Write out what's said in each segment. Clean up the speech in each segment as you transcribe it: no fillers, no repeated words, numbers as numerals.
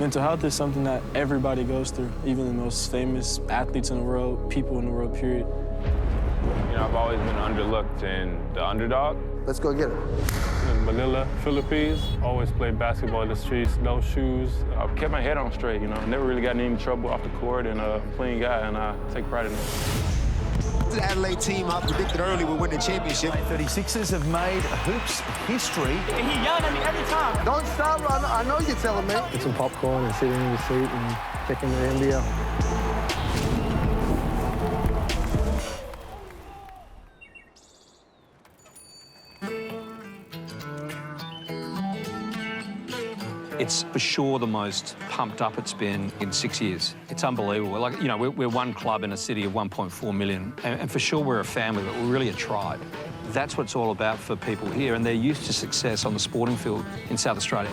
Mental health is something that everybody goes through, even the most famous athletes in the world, people in the world, period. You know, I've always been underlooked and the underdog. Let's go get it. In Manila, Philippines, always played basketball in the streets, no shoes. I kept my head on straight, you know, never really got in any trouble off the court, and a clean guy, and I take pride in it. The Adelaide team, I predicted early, will win the championship. 36ers have made hoops history. And he yelled at me every time. Don't stop, I know you're telling me. Get some popcorn and sit in the seat and check in the NBL. It's for sure the most pumped up it's been in 6 years. It's unbelievable. Like, you know, we're one club in a city of 1.4 million, and for sure we're a family, but we're really a tribe. That's what it's all about for people here, and they're used to success on the sporting field in South Australia.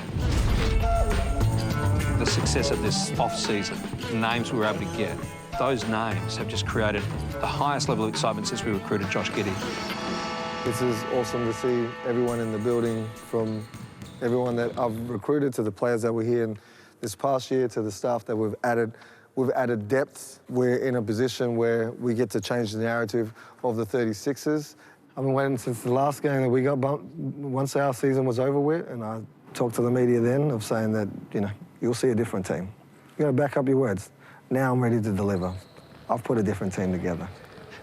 The success of this off-season, the names we were able to get, those names have just created the highest level of excitement since we recruited Josh Giddey. This is awesome to see everyone in the building, from everyone that I've recruited to the players that were here in this past year to the staff that we've added. We've added depth. We're in a position where we get to change the narrative of the 36ers. I've been waiting since the last game that we got bumped, once our season was over with, and I talked to the media then of saying that, you know, you'll see a different team. You gotta back up your words. Now I'm ready to deliver. I've put a different team together.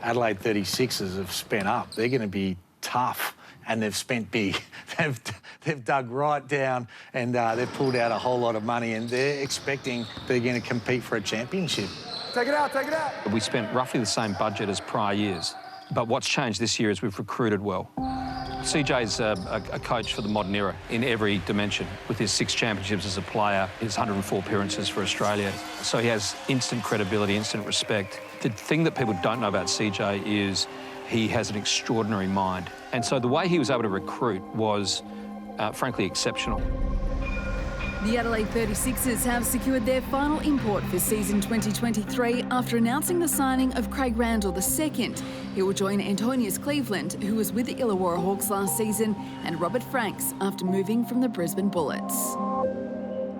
Adelaide 36ers have spent up. They're going to be tough, and they've spent big. They've dug right down, and they've pulled out a whole lot of money, and they're expecting they're going to compete for a championship. Take it out, take it out. We spent roughly the same budget as prior years, but what's changed this year is we've recruited well. CJ's a coach for the modern era in every dimension, with his 6 championships as a player, his 104 appearances for Australia. So he has instant credibility, instant respect. The thing that people don't know about CJ is he has an extraordinary mind. And so the way he was able to recruit was, frankly, exceptional. The Adelaide 36ers have secured their final import for season 2023 after announcing the signing of Craig Randall II. He will join Antonius Cleveland, who was with the Illawarra Hawks last season, and Robert Franks after moving from the Brisbane Bullets.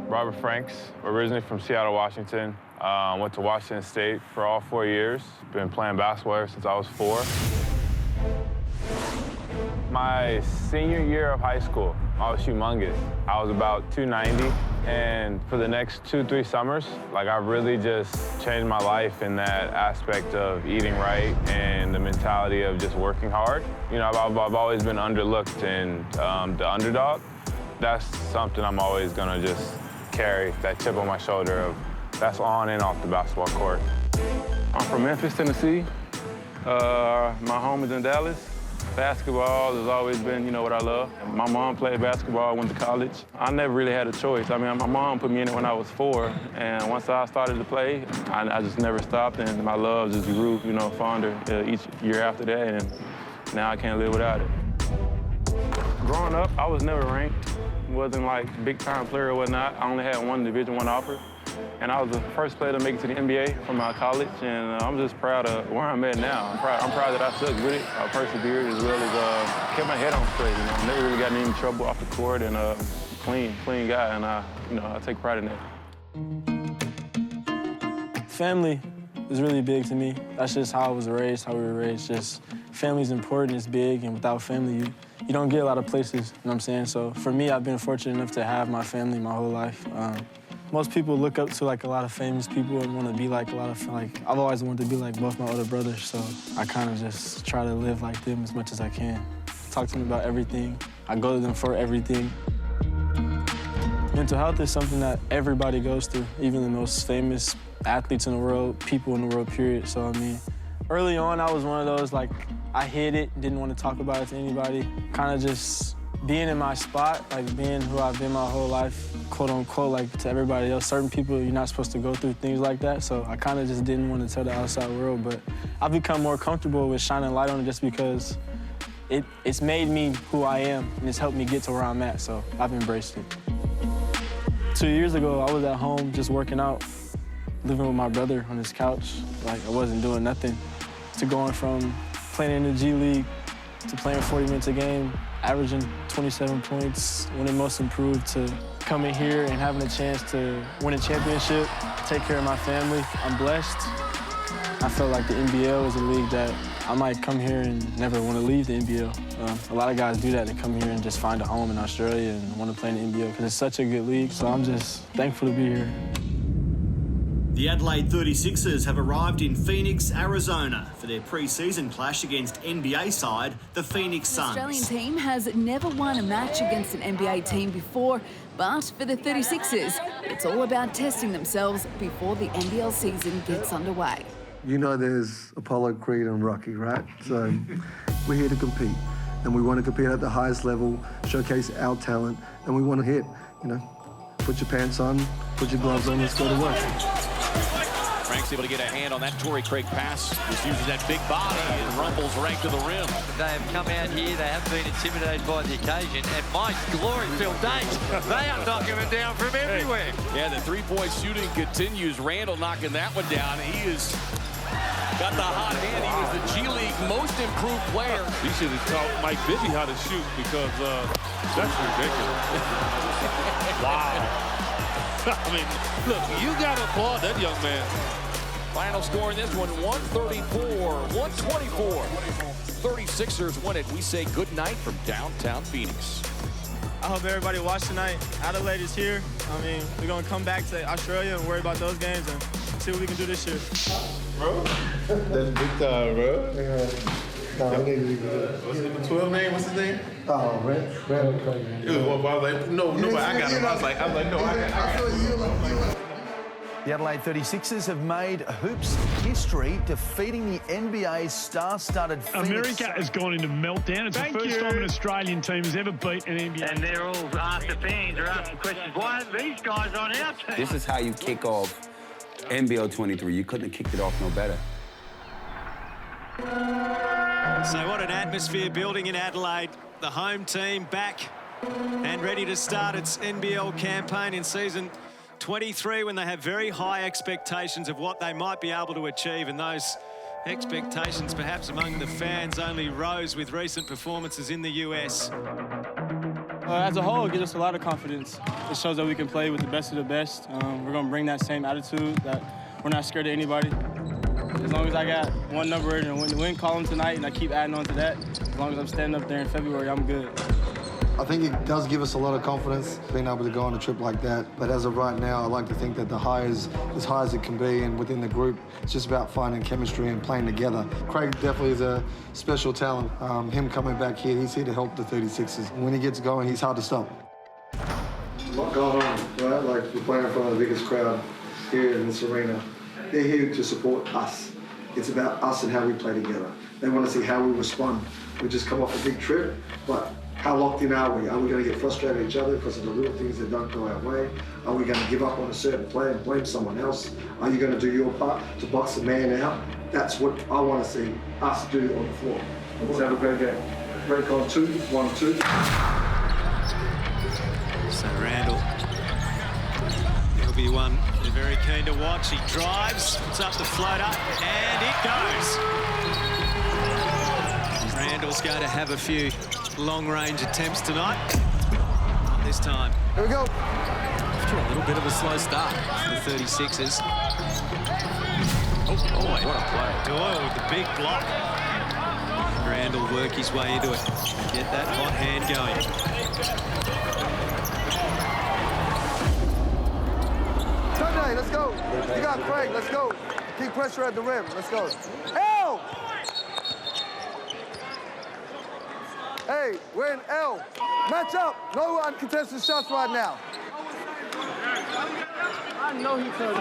Robert Franks, originally from Seattle, Washington. Went to Washington State for all 4 years. Been playing basketball ever since I was 4. My senior year of high school, I was humongous. I was about 290, and for the next 2-3 summers, like, I really just changed my life in that aspect of eating right and the mentality of just working hard. You know, I've always been underlooked and the underdog. That's something I'm always gonna just carry, that chip on my shoulder of that's on and off the basketball court. I'm from Memphis, Tennessee. My home is in Dallas. Basketball has always been, you know, what I love. My mom played basketball, went to college. I never really had a choice. I mean, my mom put me in it when I was 4, and once I started to play, I just never stopped, and my love just grew, you know, fonder each year after that, and now I can't live without it. Growing up, I was never ranked. Wasn't like big-time player or whatnot. I only had one Division I offer. And I was the first player to make it to the NBA from my college, and I'm just proud of where I'm at now. I'm proud that I stuck with it. I persevered as well as kept my head on straight. You know, I never really got in any trouble off the court, and clean guy, and I take pride in that. Family is really big to me. That's just how I was raised, how we were raised. Just family's important, it's big, and without family, you don't get a lot of places, you know what I'm saying? So for me, I've been fortunate enough to have my family my whole life. Most people look up to, like, a lot of famous people and want to be like a lot of, like, I've always wanted to be like both my older brothers, so I kind of just try to live like them as much as I can. Talk to them about everything. I go to them for everything. Mental health is something that everybody goes through, even the most famous athletes in the world, people in the world, period. So, I mean, early on, I was one of those, like, I hid it, didn't want to talk about it to anybody. Kind of just being in my spot, like being who I've been my whole life, quote unquote, like to everybody else. Certain people, you're not supposed to go through things like that, so I kind of just didn't want to tell the outside world, but I've become more comfortable with shining light on it just because it's made me who I am, and it's helped me get to where I'm at, so I've embraced it. 2 years ago, I was at home just working out, living with my brother on his couch. Like, I wasn't doing nothing. To going from playing in the G League, to playing 40 minutes a game, averaging 27 points, winning most improved, to coming here and having a chance to win a championship, take care of my family. I'm blessed. I felt like the NBL was a league that I might come here and never want to leave the NBL. A lot of guys do that. They come here and just find a home in Australia and want to play in the NBL because it's such a good league. So I'm just thankful to be here. The Adelaide 36ers have arrived in Phoenix, Arizona for their pre-season clash against NBA side, the Phoenix Suns. The Australian team has never won a match against an NBA team before, but for the 36ers, it's all about testing themselves before the NBL season gets underway. You know there's Apollo, Creed and Rocky, right? So we're here to compete, and we want to compete at the highest level, showcase our talent, and we want to hit, you know. Put your pants on, put your gloves on, let's go to work. Frank's able to get a hand on that Torrey Craig pass. Just uses that big body and rumbles right to the rim. They have come out here, they haven't been intimidated by the occasion, and my glory, Phil Dates, they are knocking it down from everywhere. Yeah, the three-point shooting continues. Randall knocking that one down. He is got the hot hand. He was the G League most improved player. He should have taught Mike Bibby how to shoot because that's ridiculous. Wow. I mean, look, you got to applaud that young man. Final score in this one, 134-124. 36ers win it. We say good night from downtown Phoenix. I hope everybody watched tonight. Adelaide is here. I mean, we're going to come back to Australia and worry about those games and see what we can do this year. Bro, that's big time, bro. Yeah. No, we need to be good. What's the 12 name? What's his name? Oh, Randall Craig Randall. It was one, but I was like, no, but I got him. I was like, no, I got him. The Adelaide 36ers have made hoops history, defeating the NBA's star-studded Phoenix. America has gone into meltdown. It's the first time an Australian team has ever beat an NBA. And they're all after fans are asking questions. Why aren't these guys on our team? This is how you kick off NBL 23. You couldn't have kicked it off no better. So what an atmosphere building in Adelaide. The home team back and ready to start its NBL campaign in season 23 when they have very high expectations of what they might be able to achieve, and those expectations perhaps among the fans only rose with recent performances in the US. As a whole, it gives us a lot of confidence. It shows that we can play with the best of the best. We're going to bring that same attitude, that we're not scared of anybody. As long as I got one number in the win column tonight and I keep adding on to that, as long as I'm standing up there in February, I'm good. I think it does give us a lot of confidence being able to go on a trip like that. But as of right now, I like to think that the high is as high as it can be, and within the group, it's just about finding chemistry and playing together. Craig definitely is a special talent. Him coming back here, he's here to help the 36ers. When he gets going, he's hard to stop. A lot going on, right? Like, we're playing in front of the biggest crowd here in this arena. They're here to support us. It's about us and how we play together. They want to see how we respond. We just come off a big trip, but how locked in are we? Are we going to get frustrated at each other because of the little things that don't go our way? Are we going to give up on a certain play and blame someone else? Are you going to do your part to box a man out? That's what I want to see us do on the floor. Let's have a great game. Break on 2, 1-2. So Randall, he'll be one they're very keen to watch. He drives, puts up the floater, and it goes. Randall's going to have a few long-range attempts tonight. Not this time. Here we go. After a little bit of a slow start for the 36ers. Oh, what a play. Doyle with the big block. Randall work his way into it. Get that hot hand going. Sunday, let's go. You got Craig, let's go. Keep pressure at the rim, let's go. L! Hey, we're in L. Match up. No uncontested shots right now. I know he told me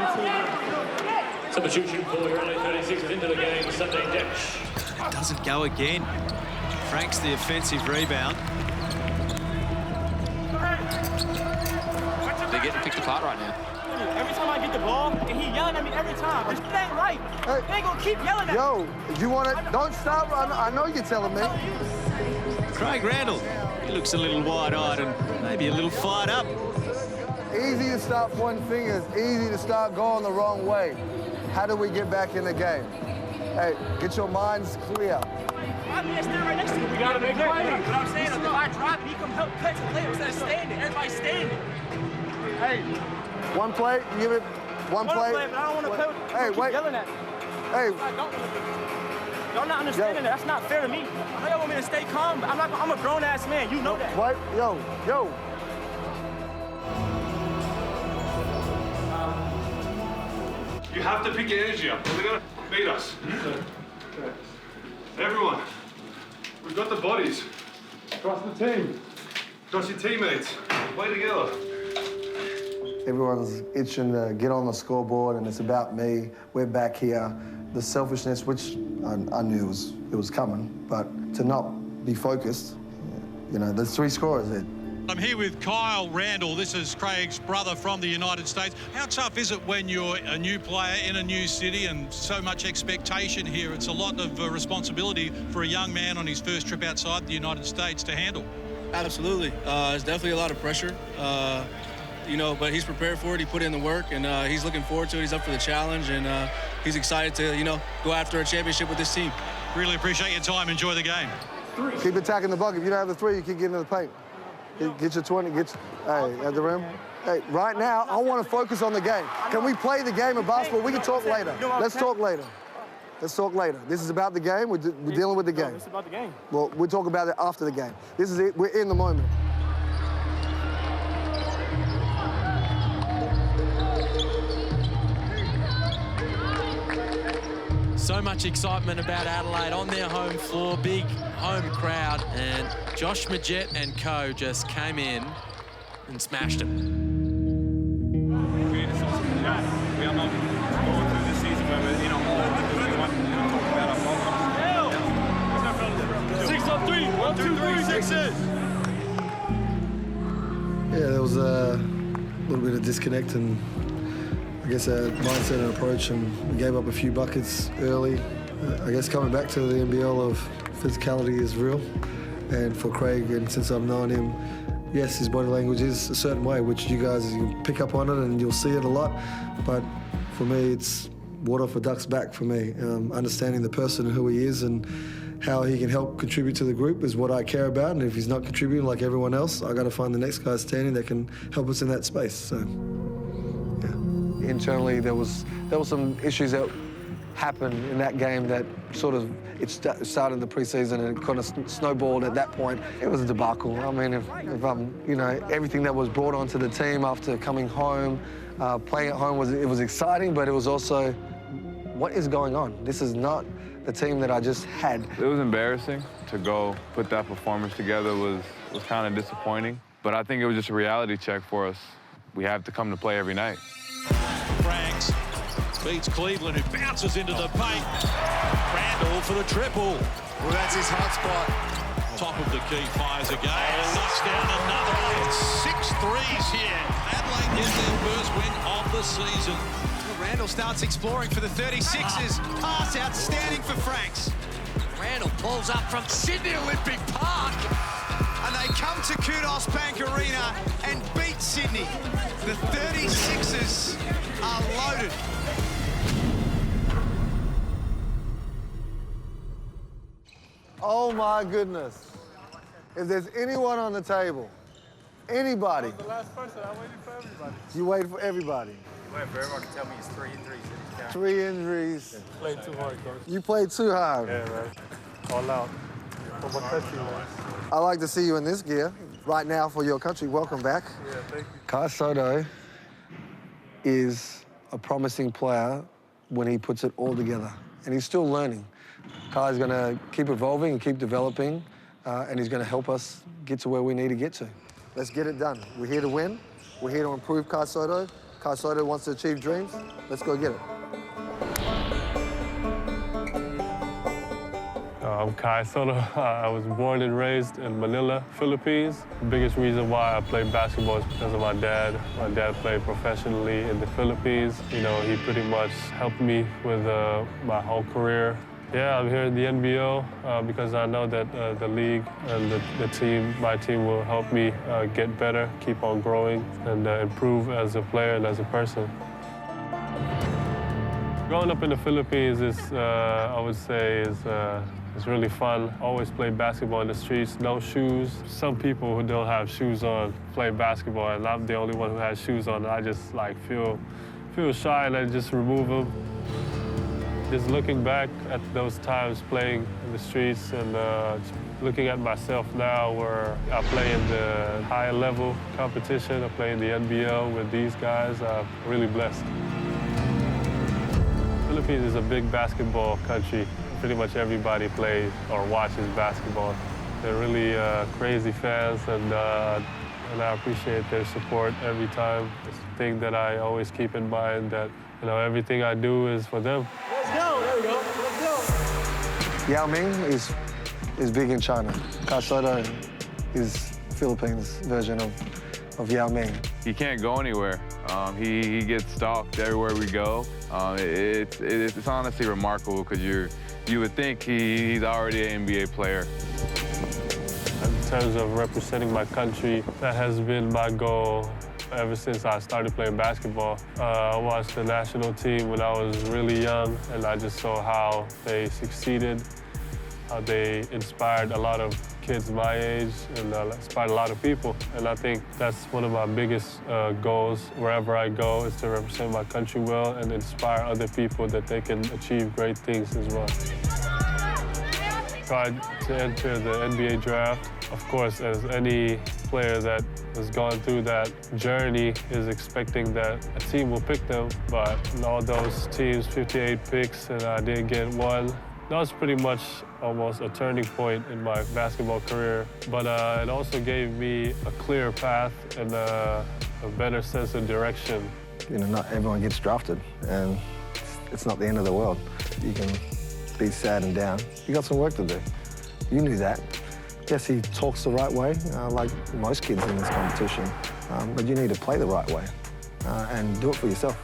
to. Substitution for your Adelaide 36ers into the game, Sunday Dutch. It doesn't go again. Frank's the offensive rebound. They're getting picked apart right now. Every time I get the ball, and he yelling at me every time. This ain't right. Hey, they ain't gonna keep yelling at me. Yo, you want it? Don't stop. I know you're telling me. Craig Randall, he looks a little wide-eyed and maybe a little fired up. Easy to stop pointing fingers. Easy to start going the wrong way. How do we get back in the game? Hey, get your minds clear. My man's still right next to me. We gotta make plays. But I'm saying, if I drop it, he come help cut to play instead of standing. Everybody's standing. Hey, one play, give it one play. But I don't want to play with Hey, wait. yelling at me. Hey. Y'all not understanding that. That's not fair to me. I know y'all want me to stay calm, but I'm a grown-ass man. You know that. Wait, yo. You have to pick your energy up. They're gonna beat us. Everyone, we've got the bodies. Trust the team. Trust your teammates. Play together. Everyone's itching to get on the scoreboard, and it's about me. We're back here. The selfishness, which I knew it was coming, but to not be focused, you know, there's 3 scorers there. I'm here with Kai Randall. This is Craig's brother from the United States. How tough is it when you're a new player in a new city and so much expectation here? It's a lot of responsibility for a young man on his first trip outside the United States to handle. Absolutely. It's definitely a lot of pressure, you know, but he's prepared for it. He put in the work, and he's looking forward to it. He's up for the challenge, and he's excited to, you know, go after a championship with this team. Really appreciate your time. Enjoy the game. Keep attacking the bucket. If you don't have the 3, you keep getting into the paint. Get your 20, hey, at the rim. Hey, right now, I want to focus on the game. Can we play the game of basketball? We can talk later. Let's talk later. Let's talk later. This is about the game. We're dealing with the game. It's about the game. Well, we'll talk about it after the game. This is it. We're in the moment. So much excitement about Adelaide on their home floor, big home crowd, and Josh Majette and co just came in and smashed him. We are not going through this season where we're, you know, we want to talk about our problems. 6 on 3. 1, 2, 3, 6s. Yeah, there was a little bit of disconnect and I guess a mindset and approach, and we gave up a few buckets early. I guess coming back to the NBL of physicality is real, and for Craig, and since I've known him, yes, his body language is a certain way, which you guys you pick up on it and you'll see it a lot, but for me, it's water for ducks back for me. Understanding the person and who he is and how he can help contribute to the group is what I care about, and if he's not contributing like everyone else, I got to find the next guy standing that can help us in that space. So. Internally, there was some issues that happened in that game that sort of started in the preseason and it kind of snowballed at that point. It was a debacle. I mean, if I'm, you know, everything that was brought onto the team after coming home, playing at home was exciting, but it was also, what is going on? This is not the team that I just had. It was embarrassing to go put that performance together. Was kind of disappointing, but I think it was just a reality check for us. We have to come to play every night. Franks beats Cleveland, who bounces into the paint. Randall for the triple. Well, that's his hot spot. Top of the key, fires again. Knocks down another. It's 6 threes here. Adelaide gets their first win of the season. Randall starts exploring for the 36ers. Pass outstanding for Franks. Randall pulls up from Sydney Olympic Park. And they come to Kudos Bank Arena and beat Sydney. The 36ers are loaded. Oh my goodness. If there's anyone on the table, anybody. The last person, I waited for everybody. You waited for everybody. You wait for everyone to tell me it's 3 injuries. 3 injuries. Yeah, played too hard, coach. You played too hard. Yeah, man. All out. For my country, man. I like to see you in this gear right now for your country. Welcome back. Yeah, thank you. Kai Sotto is a promising player when he puts it all together, and he's still learning. Kai's going to keep evolving and keep developing, and he's going to help us get to where we need to get to. Let's get it done. We're here to win. We're here to improve Kai Sotto. Kai Sotto wants to achieve dreams. Let's go get it. I'm Kai Sotto. I was born and raised in Manila, Philippines. The biggest reason why I played basketball is because of my dad. My dad played professionally in the Philippines. You know, he pretty much helped me with my whole career. Yeah, I'm here in the NBL because I know that the league and the team, my team, will help me get better, keep on growing, and improve as a player and as a person. Growing up in the Philippines is, I would say, is It's really fun. Always play basketball in the streets, no shoes. Some people who don't have shoes on play basketball, and I'm the only one who has shoes on. I just like feel shy and I just remove them. Just looking back at those times playing in the streets and looking at myself now where I play in the higher level competition, I play in the NBL with these guys, I'm really blessed. Philippines is a big basketball country. Pretty much everybody plays or watches basketball. They're really crazy fans, and I appreciate their support every time. It's the thing that I always keep in mind, that everything I do is for them. Let's go. There we go. Let's go. Yao Ming is big in China. Kai Sotto is Philippines' version of Yao Ming. He can't go anywhere. He gets stalked everywhere we go. It's honestly remarkable because you would think he's already an NBA player. In terms of representing my country, that has been my goal ever since I started playing basketball. I watched the national team when I was really young, and I just saw how they succeeded, how they inspired a lot of kids my age and inspired a lot of people. And I think that's one of my biggest goals wherever I go, is to represent my country well and inspire other people that they can achieve great things as well. Tried to enter the NBA draft. Of course, as any player that has gone through that journey is expecting that a team will pick them, but in all those teams, 58 picks, and I didn't get one. That was pretty much almost a turning point in my basketball career, but it also gave me a clear path and a better sense of direction. Not everyone gets drafted, and it's not the end of the world. You can be sad and down. You got some work to do. You knew that. Yes, he talks the right way, like most kids in this competition, but you need to play the right way and do it for yourself.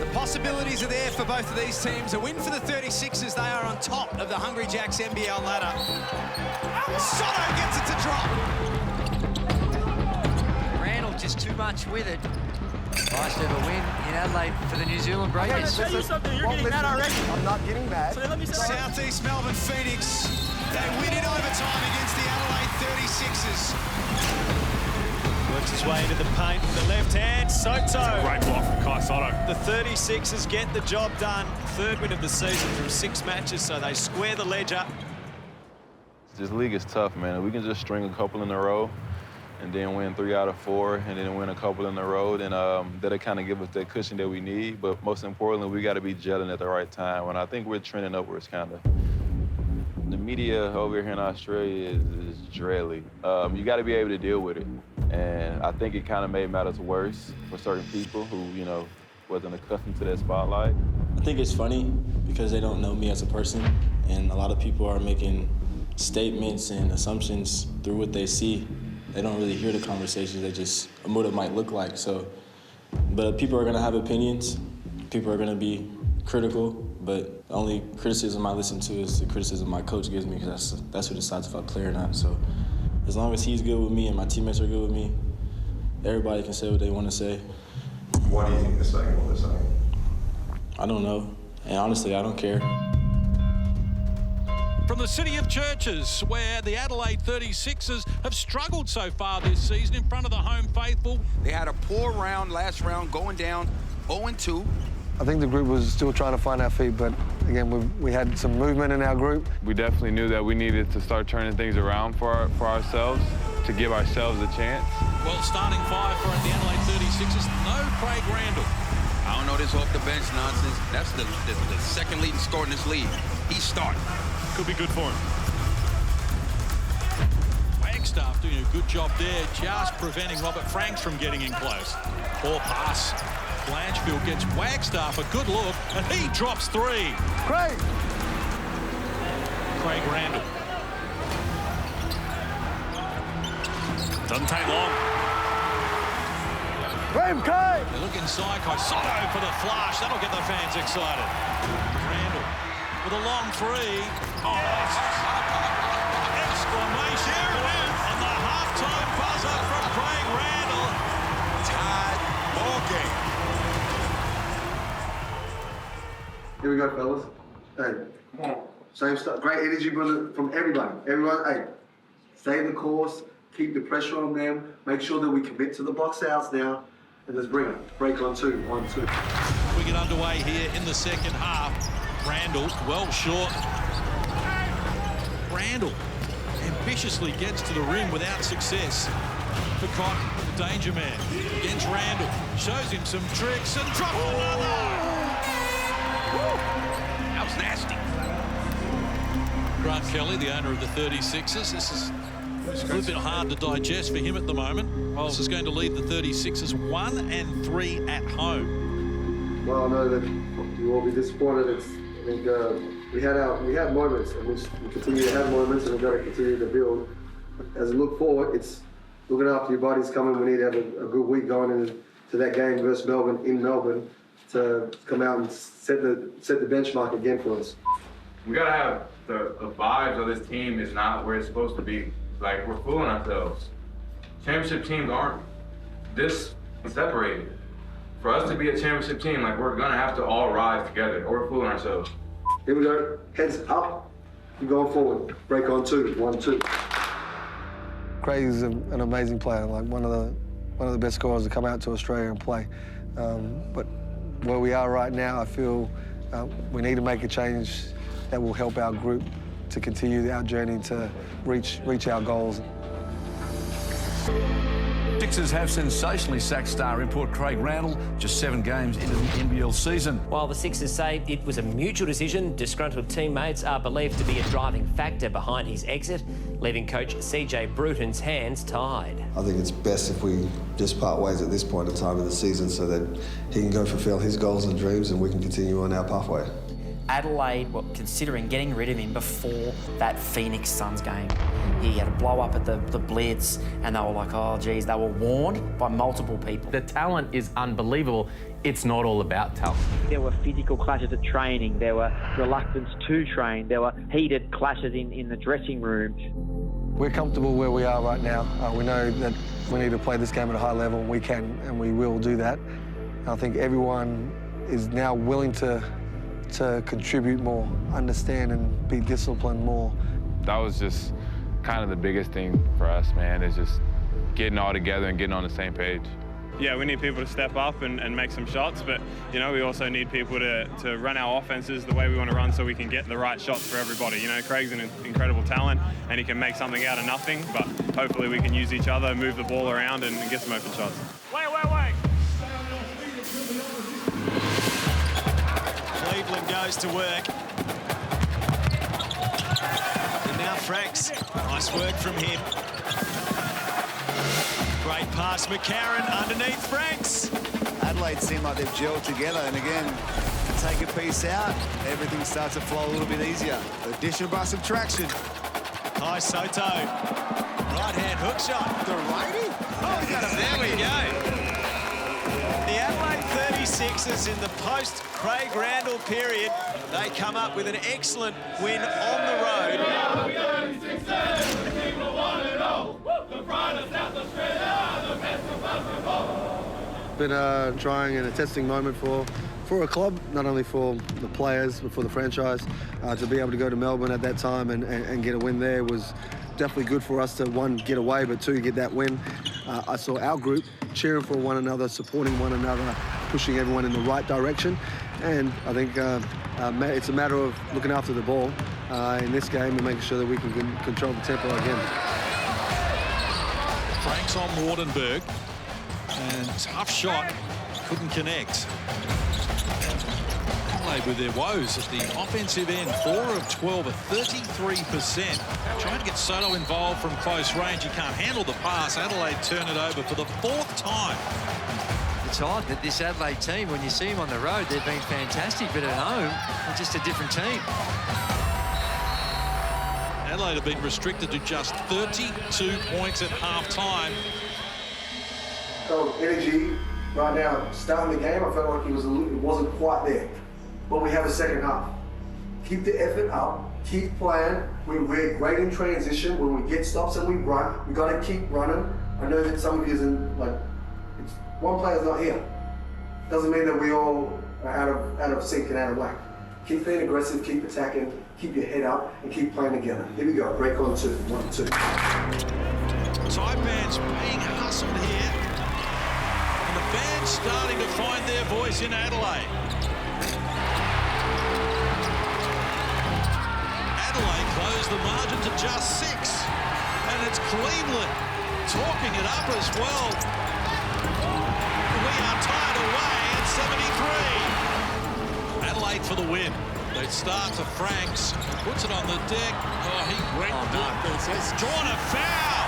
The possibilities are there for both of these teams. A win for the 36ers. They are on top of the Hungry Jacks NBL ladder. Sotto gets it to drop. Randall just too much with it. Nice to have a win in Adelaide for the New Zealand Breakers. I'm gonna tell you something. You're getting mad already. I'm not getting mad. So let me say Southeast Melbourne Phoenix. They win in overtime against the Adelaide 36ers. Works his way into the paint. The left hand, Sotto. Great block from Kai Sotto. The 36ers get the job done. Third win of the season from 6 matches, so they square the ledger. This league is tough, man. We can just string a couple in a row and then win 3 out of 4, and then win a couple in a row, and that'll kind of give us that cushion that we need. But most importantly, we got to be gelling at the right time, and I think we're trending upwards, kind of. The media over here in Australia is dreadly. You got to be able to deal with it, and I think it kind of made matters worse for certain people who, wasn't accustomed to that spotlight. I think it's funny because they don't know me as a person, and a lot of people are making statements and assumptions through what they see. They don't really hear the conversations, they just what it might look like. So, but people are gonna have opinions, people are gonna be critical, but the only criticism I listen to is the criticism my coach gives me, because that's who decides if I play or not. So as long as he's good with me and my teammates are good with me, everybody can say what they want to say. Why do you think they're saying what they're saying? I don't know, and honestly, I don't care. From the city of churches, where the Adelaide 36ers have struggled so far this season in front of the home faithful. They had a poor round, last round, going down 0-2. I think the group was still trying to find our feet, but again, we had some movement in our group. We definitely knew that we needed to start turning things around for ourselves, to give ourselves a chance. Well, starting 5 for the Adelaide 36ers, no Craig Randall. I don't know this off the bench nonsense. That's the second leading scorer in this league. He's starting. Could be good for him. Wagstaff doing a good job there, just preventing Robert Franks from getting in close. Poor pass. Blanchfield gets Wagstaff a good look, and he drops 3. Craig Randall. Doesn't take long. Kai! They look inside. Kai Sotto for the flash. That'll get the fans excited. Randall with a long 3. Oh, exclamation on the halftime buzzer from Craig Randall. Tied ball game. Here we go, fellas. Hey, come on. Same stuff. Great energy from everybody. Everyone, hey, stay the course, keep the pressure on them, make sure that we commit to the box outs now, and let's bring it. Break on 2, 1, 2. We get underway here in the second half. Randall, well short. Randall ambitiously gets to the rim without success. For Cotton, the danger man, against Randall. Shows him some tricks and drops another! Woo. That was nasty. Grant Kelly, the owner of the 36ers. This is a little bit hard to digest for him at the moment. Well, this is going to leave the 36ers 1-3 at home. Well, I know that you will be disappointed. I think we had moments, and we continue to have moments, and we've got to continue to build. As we look forward, it's looking after your body's coming. We need to have a good week going into that game versus Melbourne in Melbourne to come out and set the benchmark again for us. We gotta have the vibes of this team is not where it's supposed to be. Like, we're fooling ourselves. Championship teams aren't this separated. For us to be a championship team, like, we're gonna have to all rise together, or we're fooling ourselves. Here we go. Heads up. Keep going forward. Break on 2, 1, 2. Craig is an amazing player, like one of the best scorers to come out to Australia and play. But where we are right now, I feel we need to make a change that will help our group to continue our journey to reach our goals. Sixers have sensationally sacked star import Craig Randall just 7 games into the NBL season. While the Sixers say it was a mutual decision, disgruntled teammates are believed to be a driving factor behind his exit, leaving coach CJ Bruton's hands tied. I think it's best if we just part ways at this point in time of the season so that he can go fulfill his goals and dreams and we can continue on our pathway. Adelaide were considering getting rid of him before that Phoenix Suns game. He had a blow up at the Blitz, and they were like, oh, geez, they were warned by multiple people. The talent is unbelievable. It's not all about talent. There were physical clashes at training. There were reluctance to train. There were heated clashes in the dressing rooms. We're comfortable where we are right now. We know that we need to play this game at a high level, and we can, and we will do that. I think everyone is now willing to contribute more, understand and be disciplined more. That was just kind of the biggest thing for us, man, is just getting all together and getting on the same page. Yeah, we need people to step up and make some shots, but, you know, we also need people to run our offenses the way we want to run so we can get the right shots for everybody. You know, Craig's an incredible talent and he can make something out of nothing, but hopefully we can use each other, move the ball around and get some open shots. Wait. Cleveland goes to work. And now Franks. Nice work from him. Great pass, McCarron underneath Franks. Adelaide seem like they've gelled together, and again, to take a piece out, everything starts to flow a little bit easier. Addition by subtraction. Kai Sotto. Right-hand hook shot. The righty? Oh, he's got it. There we go. The Adelaide 36ers in the post-Craig Randall period, they come up with an excellent win on the road. Been a trying and a testing moment for a club, not only for the players, but for the franchise. To be able to go to Melbourne at that time and get a win there was definitely good for us to, 1, get away, but 2, get that win. I saw our group cheering for one another, supporting one another, pushing everyone in the right direction. And I think it's a matter of looking after the ball in this game and making sure that we can control the tempo again. Franks on Wardenberg. And tough shot, couldn't connect. Adelaide with their woes at the offensive end, 4 of 12 at 33%. Trying to get Sotto involved from close range. He can't handle the pass. Adelaide turn it over for the 4th time. It's odd that this Adelaide team, when you see them on the road, they've been fantastic, but at home, they're just a different team. Adelaide have been restricted to just 32 points at half-time. Energy right now, starting the game, I felt like it wasn't quite there. But we have a second half. Keep the effort up, keep playing. We're great in transition. When we get stops and we run, we got to keep running. I know that some of you isn't like, one player's not here. Doesn't mean that we all are out of sync and out of whack. Keep being aggressive, keep attacking, keep your head up, and keep playing together. Here we go, break on 2, 1, 2. Taipans being hustled here. And the fans starting to find their voice in Adelaide. Adelaide closed the margin to just 6. And it's Cleveland talking it up as well. We are tied away at 73. Adelaide for the win. They start to Franks, puts it on the deck. Oh, he went It's drawn a foul.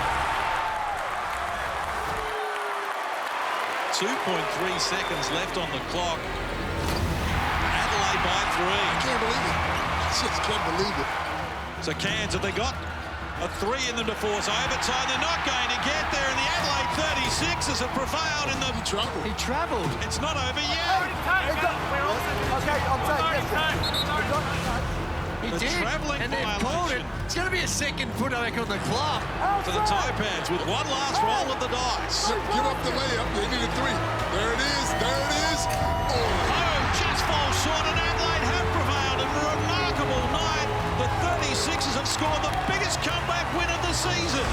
2.3 seconds left on the clock. Adelaide by 3. I can't believe it. I just can't believe it. So Cairns, have they got a 3 in them to force overtime? They're not going to get there, and the Adelaide 36ers have prevailed in the... He travelled. It's not over yet. He did, and they pulled it. It's going to be a second put back on the clock. For the Taipans with one last roll of the dice. Give up the layup. They need a 3. There it is. There it is. Oh, just falls short, and Adelaide have prevailed in a remarkable night. The 36ers have scored the biggest comeback win of the season.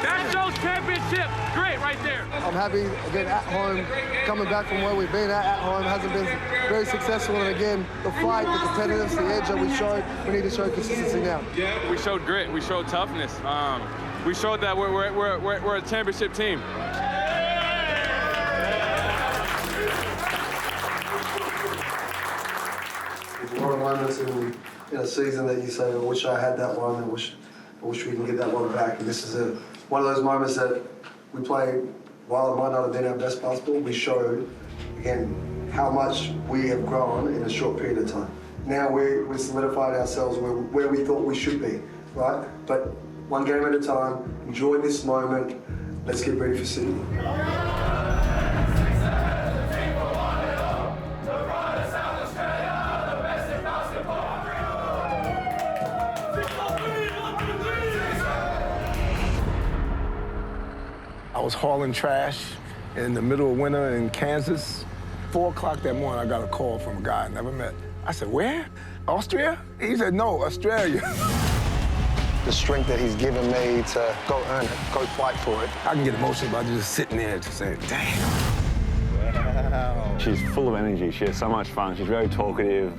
That shows championship. Great right there. I'm happy, again, at home, coming back from where we've been at home, hasn't been very successful. And again, the fight, the competitiveness, the edge that we showed, we need to show consistency now. We showed grit, we showed toughness. We showed that we're a championship team. There's a lot of moments in a season that you say, I wish I had that one, I wish we can get that one back. And this is one of those moments that we play, while it might not have been our best basketball, we showed, again, how much we have grown in a short period of time. Now we solidified ourselves where we thought we should be, right? But one game at a time, enjoy this moment, let's get ready for Sydney. I was hauling trash in the middle of winter in Kansas. 4 o'clock that morning, I got a call from a guy I never met. I said, where? Austria? He said, no, Australia. The strength that he's given me to go earn it, go fight for it. I can get emotional about just sitting there just saying, damn. Wow. She's full of energy. She has so much fun. She's very talkative.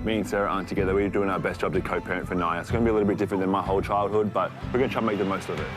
Me and Sarah aren't together. We're doing our best job to co-parent for Naya. It's going to be a little bit different than my whole childhood, but we're going to try and make the most of it.